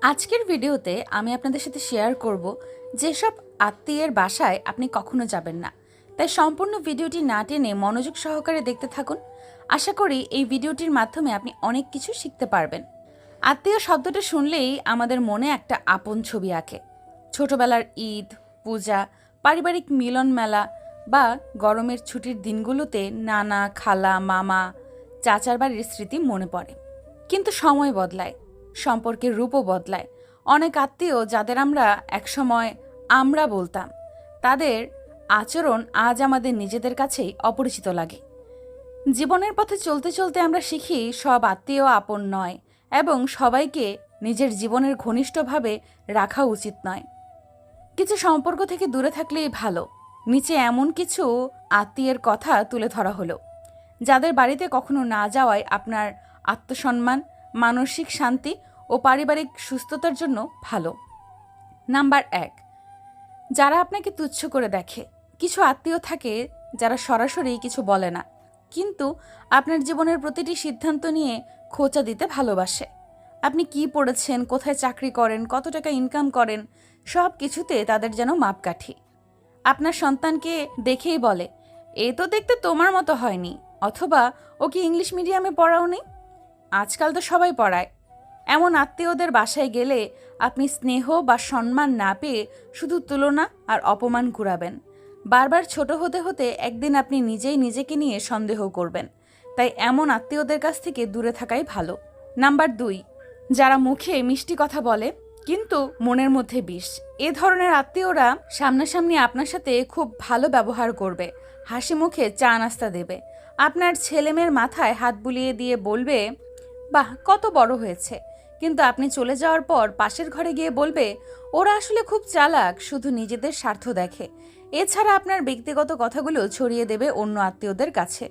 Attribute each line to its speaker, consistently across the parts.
Speaker 1: আজকের ভিডিওতে আমি আপনাদের সাথে শেয়ার করব যেসব আত্মীয়ের বাসায় আপনি কখনো যাবেন না। তাই সম্পূর্ণ ভিডিওটি না টেনে মনোযোগ সহকারে দেখতে থাকুন। আশা করি এই ভিডিওটির মাধ্যমে আপনি অনেক কিছু শিখতে পারবেন। আত্মীয় শব্দটা শুনলেই আমাদের মনে একটা আপন ছবি আঁকে। ছোটবেলার ঈদ, পূজা, পারিবারিক মিলন মেলা বা গরমের ছুটির দিনগুলোতে নানা, খালা, মামা, চাচার বাড়ির স্মৃতি মনে পড়ে। কিন্তু সময় বদলায়, সম্পর্কের রূপও বদলায়। অনেক আত্মীয় যাদের আমরা একসময় আমরা বলতাম, তাদের আচরণ আজ আমাদের নিজেদের কাছেই অপরিচিত লাগে। জীবনের পথে চলতে চলতে আমরা শিখি সব আত্মীয় আপন নয় এবং সবাইকে নিজের জীবনের ঘনিষ্ঠভাবে রাখা উচিত নয়। কিছু সম্পর্ক থেকে দূরে থাকলেই ভালো। নিচে এমন কিছু আত্মীয়ের কথা তুলে ধরা হলো যাদের বাড়িতে কখনো না যাওয়ায় আপনার আত্মসম্মান, মানসিক শান্তি ও পারিবারিক সুস্থতার জন্য ভালো। নাম্বার ১, যারা আপনাকে তুচ্ছ করে দেখে। কিছু আত্মীয় থাকে যারা সরাসরি কিছু বলে না, কিন্তু আপনার জীবনের প্রতিটি সিদ্ধান্ত নিয়ে খোঁচা দিতে ভালোবাসে। আপনি কি পড়েছেন, কোথায় চাকরি করেন, কত টাকা ইনকাম করেন, সব কিছুতে তাদের যেন মাপকাঠি। আপনার সন্তানকে দেখেই বলে, এ তো দেখতে তোমার মতো হয়নি, অথবা ও কি ইংলিশ মিডিয়ামে পড়াও নি। আজকাল তো সবাই পড়ায়। এমন আত্মীয়দের বাসায় গেলে আপনি স্নেহ বা সম্মান না পেয়ে শুধু তুলনা আর অপমান কুড়াবেন। বারবার ছোট হতে হতে একদিন আপনি নিজেই নিজেকে নিয়ে সন্দেহ করবেন। তাই এমন আত্মীয়দের কাছ থেকে দূরে থাকাই ভালো। নাম্বার ২, যারা মুখে মিষ্টি কথা বলে কিন্তু মনের মধ্যে বিষ। এ ধরনের আত্মীয়রা সামনাসামনি আপনার সাথে খুব ভালো ব্যবহার করবে, হাসি মুখে চা নাস্তা দেবে, আপনার ছেলেমেয়ের মাথায় হাত বুলিয়ে দিয়ে বলবে, বাহ কত বড় হয়েছে। কিন্তু আপনি চলে যাওয়ার পর পাশের ঘরে গিয়ে বলবে, ওরা আসলে খুব চালাক, শুধু নিজেদের স্বার্থ দেখে। এছাড়া আপনার ব্যক্তিগত কথাগুলো ছড়িয়ে দেবে অন্য আত্মীয়দের কাছে।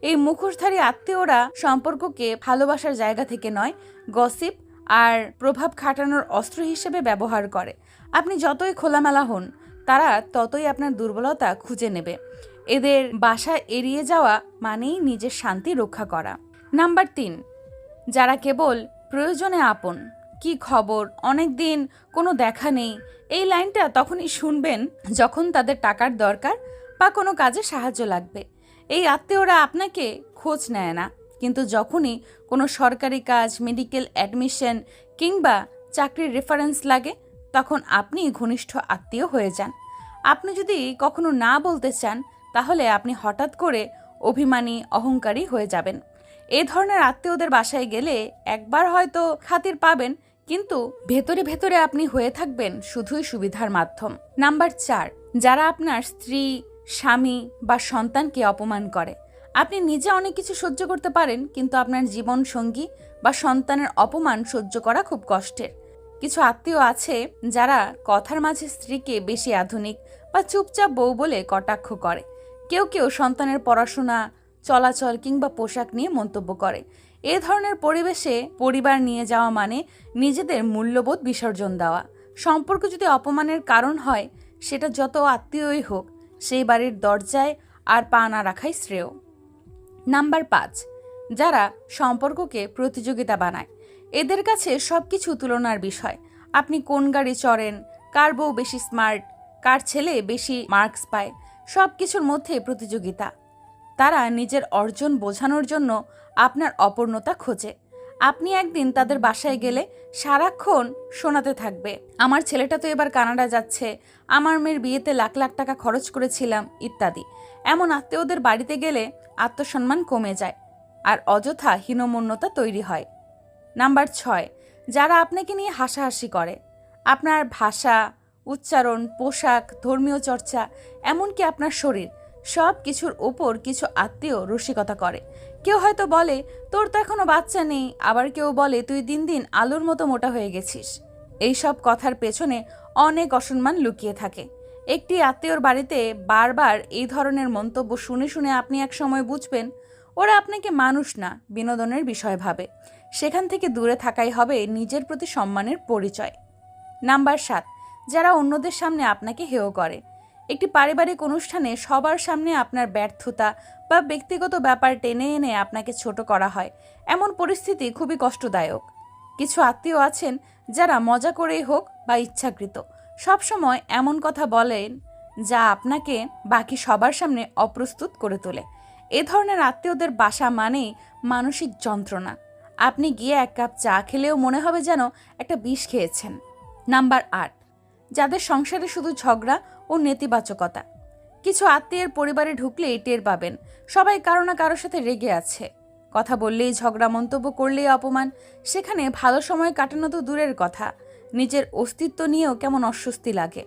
Speaker 1: এই মুখোশধারী আত্মীয়রা সম্পর্ককে ভালোবাসার জায়গা থেকে নয়, গসিপ আর প্রভাব খাটানোর অস্ত্র হিসেবে ব্যবহার করে। আপনি যতই খোলামেলা হন, তারা ততই আপনার দুর্বলতা খুঁজে নেবে। এদের বাসা এড়িয়ে যাওয়া মানেই নিজের শান্তি রক্ষা করা। নাম্বার ৩, যারা কেবল প্রয়োজনে আপন। কি খবর, অনেক দিন কোনো দেখা নেই। এই লাইনটা তখনই শুনবেন যখন তাদের টাকার দরকার বা কোনো কাজে সাহায্য লাগবে। এই আত্মীয়রা আপনাকে খোঁজ নেয় না, কিন্তু যখনই কোনো সরকারি কাজ, মেডিকেল অ্যাডমিশন কিংবা চাকরির রেফারেন্স লাগে, তখন আপনি ঘনিষ্ঠ আত্মীয় হয়ে যান। আপনি যদি কখনো না বলতে চান, তাহলে আপনি হঠাৎ করে অভিমানী, অহংকারী হয়ে যাবেন। এ ধরনের আত্মীয়দের বাসায় গেলে একবার হয়তো খাতির পাবেন, কিন্তু ভেতরে ভেতরে আপনি হয়ে থাকবেন শুধুই সুবিধার মাধ্যম। নাম্বার ৪, যারা আপনার স্ত্রী, স্বামী বা সন্তানকে অপমান করে। আপনি নিজে অনেক কিছু সহ্য করতে পারেন, কিন্তু আপনার জীবন সঙ্গী বা সন্তানের অপমান সহ্য করা খুব কষ্টের। কিছু আত্মীয় আছে যারা কথার মাঝে স্ত্রীকে বেশি আধুনিক বা চুপচাপ বউ বলে কটাক্ষ করে। কেউ কেউ সন্তানের পড়াশোনা, চলাচল কিংবা পোশাক নিয়ে মন্তব্য করে। এ ধরনের পরিবেশে পরিবার নিয়ে যাওয়া মানে নিজেদের মূল্যবোধ বিসর্জন দেওয়া। সম্পর্ক যদি অপমানের কারণ হয়, সেটা যত আত্মীয়ই হোক, সেই বাড়ির দরজায় আর পা না রাখাই শ্রেয়। নাম্বার ৫, যারা সম্পর্ককে প্রতিযোগিতা বানায়। এদের কাছে সবকিছু তুলনার বিষয়। আপনি কোন গাড়ি চড়েন, কার বউ বেশি স্মার্ট, কার ছেলে বেশি মার্কস পায়, সব কিছুর মধ্যে প্রতিযোগিতা। তারা নিজের অর্জন বোঝানোর জন্য আপনার অপূর্ণতা খোঁজে। আপনি একদিন তাদের বাসায় গেলে সারাক্ষণ শোনাতে থাকবে, আমার ছেলেটা তো এবার কানাডা যাচ্ছে, আমার মেয়ের বিয়েতে লাখ লাখ টাকা খরচ করেছিলাম, ইত্যাদি। এমন আত্মীয়দের বাড়িতে গেলে আত্মসম্মান কমে যায় আর অযথা হীনমন্যতা তৈরি হয়। নাম্বার ৬, যারা আপনাকে নিয়ে হাসাহাসি করে। আপনার ভাষা, উচ্চারণ, পোশাক, ধর্মীয় চর্চা, এমনকি আপনার শরীর, সব কিছুর ওপর কিছু আত্মীয় রসিকতা করে। কেউ হয়তো বলে, তোর তো এখনো বাচ্চা নেই, আবার কেউ বলে, তুই দিন দিন আলুর মতো মোটা হয়ে গেছিস। এইসব কথার পেছনে অনেক অসম্মান লুকিয়ে থাকে। একটি আত্মীয়র বাড়িতে বারবার এই ধরনের মন্তব্য শুনে শুনে আপনি এক সময় বুঝবেন, ওরা আপনাকে মানুষ না, বিনোদনের বিষয় ভাবে। সেখান থেকে দূরে থাকাই হবে নিজের প্রতি সম্মানের পরিচয়। নাম্বার ৭, যারা অন্যদের সামনে আপনাকে হেয় করে। একটি পারিবারিক অনুষ্ঠানে সবার সামনে আপনার ব্যর্থতা বা ব্যক্তিগত ব্যাপার টেনে এনে আপনাকে ছোট করা হয়। এমন পরিস্থিতি খুবই কষ্টদায়ক। কিছু আত্মীয় আছেন যারা মজা করেই হোক বা ইচ্ছাকৃত সবসময় এমন কথা বলেন যা আপনাকে বাকি সবার সামনে অপ্রস্তুত করে তোলে। এ ধরনের আত্মীয়দের বাসা মানেই মানসিক যন্ত্রণা। আপনি গিয়ে এক কাপ চা খেলেও মনে হবে যেন একটা বিষ খেয়েছেন। নাম্বার 8, যাদের সংসারে শুধু ঝগড়া ও নেতিবাচকতা। কিছু আত্মীয়ের পরিবারে ঢুকলেই টের পাবেন সবাই কারো না কারোর সাথে রেগে আছে। কথা বললেই ঝগড়া, মন্তব্য করলেই অপমান। সেখানে ভালো সময় কাটানো তো দূরের কথা, নিজের অস্তিত্ব নিয়েও কেমন অস্বস্তি লাগে।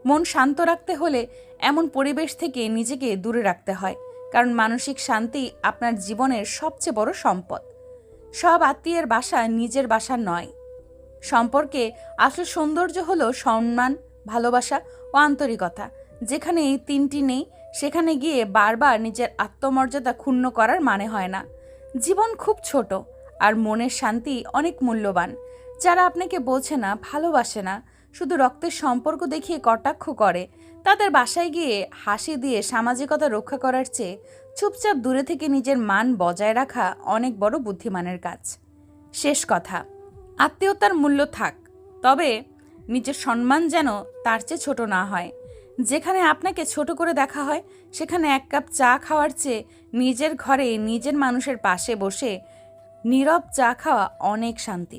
Speaker 1: মন শান্ত রাখতে হলে এমন পরিবেশ থেকে নিজেকে দূরে রাখতে হয়, কারণ মানসিক শান্তি আপনার জীবনের সবচেয়ে বড় সম্পদ। সব আত্মীয়ের বাসা নিজের বাসা নয়। সম্পর্কে আসল সৌন্দর্য হলো সম্মান, ভালোবাসা ও আন্তরিকতা। যেখানে এই তিনটি নেই সেখানে গিয়ে বারবার নিজের আত্মমর্যাদা ক্ষুণ্ণ করার মানে হয় না। জীবন খুব ছোট আর মনের শান্তি অনেক মূল্যবান। যারা আপনাকে বোঝে না, ভালোবাসে না, শুধু রক্তের সম্পর্ক দেখিয়ে কটাক্ষ করে, তাদের বাসায় গিয়ে হাসি দিয়ে সামাজিকতা রক্ষা করার চেয়ে চুপচাপ দূরে থেকে নিজের মান বজায় রাখা অনেক বড় বুদ্ধিমানের কাজ। শেষ কথা, আত্মীয়তার মূল্য থাক, তবে নিজের সম্মান যেন তার চেয়ে ছোট না হয়। যেখানে আপনাকে ছোট করে দেখা হয় সেখানে এক কাপ চা খাওয়ার চেয়ে নিজের ঘরে নিজের মানুষের পাশে বসে নীরব চা খাওয়া অনেক শান্তির।